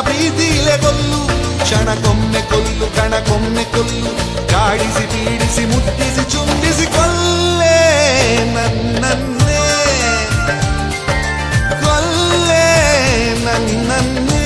ಪ್ರೀತಿಲೆ ಕೊಲ್ಲು ಕ್ಷಣಕ್ಕೊಮ್ಮೆ ಕೊಲ್ಲು ಕಣಕ್ಕೊಮ್ಮೆ ಕೊಲ್ಲು ಕಾಡಿಸಿ ಪೀಡಿಸಿ ಮುಟ್ಟಿಸಿ ಚುಂಬಿಸಿ ಕೊಲ್ಲೆ ನನ್ನನ್ನೇ ಕೊಲ್ಲೆ ನನ್ನನ್ನೇ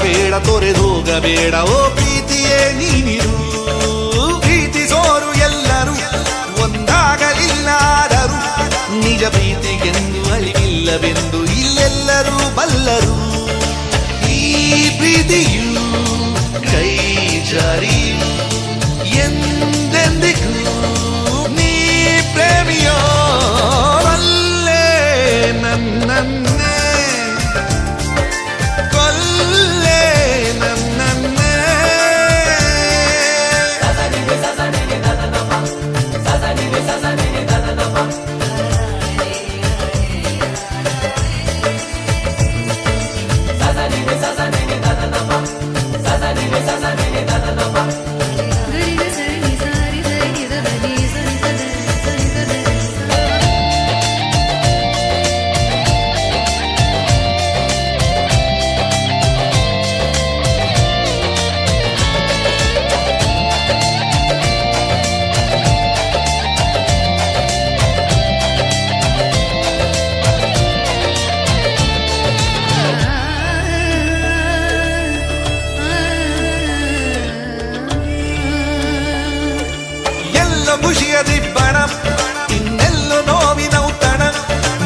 ಬೇಡ ತೊರೆದೋಗಬೇಡ ಓ ಪ್ರೀತಿಯೇ ನೀನಿರು ಪ್ರೀತಿಸೋರು ಎಲ್ಲರೂ ಒಂದಾಗಲಿಲ್ಲಾದರೂ ನಿಜ ಪ್ರೀತಿಗೆಂದು ಅಳಿವಿಲ್ಲವೆಂದು ಇಲ್ಲೆಲ್ಲರೂ ಬಲ್ಲರು ಈ ಪ್ರೀತಿಯು ಕೈ ಜಾರಿಯು ಎಂದೆಂದಿಗೂ ನೀ ಪ್ರೇಮಿಯೋ ಅಲ್ಲೇ ನನ್ನನ್ನೇ ಖುಷಿಯ ದಿಬ್ಬಣ ಇನ್ನೆಲ್ಲೋ ನೋವಿನ ಔತಣ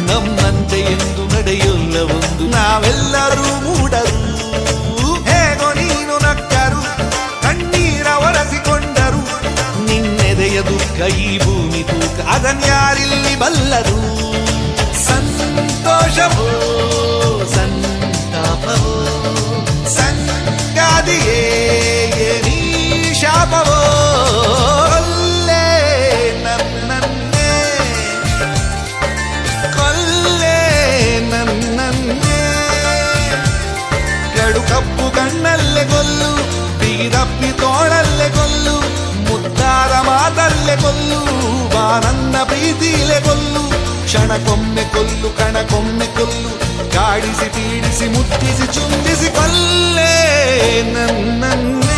ನಮ್ಮಂತೆ ಎಂದು ನಡೆಯಲ್ಲ ಒಂದು ನಾವೆಲ್ಲರೂ ಮೂಡರು ಹೇಗೋ ನೀನು ನಕ್ಕರು ಕಣ್ಣೀರ ಒರೆಸಿಕೊಂಡರು ನಿನ್ನೆದೆಯ ದುಃಖ ಈ ಭೂಮಿ ತೂಕ ಅದನ್ಯಾರಿಲ್ಲಿ ಬಲ್ಲರು ಸಂತೋಷವೋ ಸಂತಾಪವೋ ಸಂಗಾದಿಯೇ ನೀ ಶಾಪವೋ ಕಪ್ಪು ಕಣ್ಣಲ್ಲೇ ಕೊಲ್ಲು ಬಿಗಿದಪ್ಪಿ ತೋಳಲ್ಲೇ ಕೊಲ್ಲು ಮುದ್ದಾದ ಮಾತಲ್ಲೇ ಕೊಲ್ಲು ಬಾ ನನ್ನ ಪ್ರೀತಿಲೆ ಕೊಲ್ಲು ಕ್ಷಣಕ್ಕೊಮ್ಮೆ ಕೊಲ್ಲು ಕಣಕ್ಕೊಮ್ಮೆ ಕೊಲ್ಲು ಕಾಡಿಸಿ ಪೀಡಿಸಿ ಮುಟ್ಟಿಸಿ ಚುಂಬಿಸಿ ಕೊಲ್ಲೆ ನನ್ನನ್ನೇ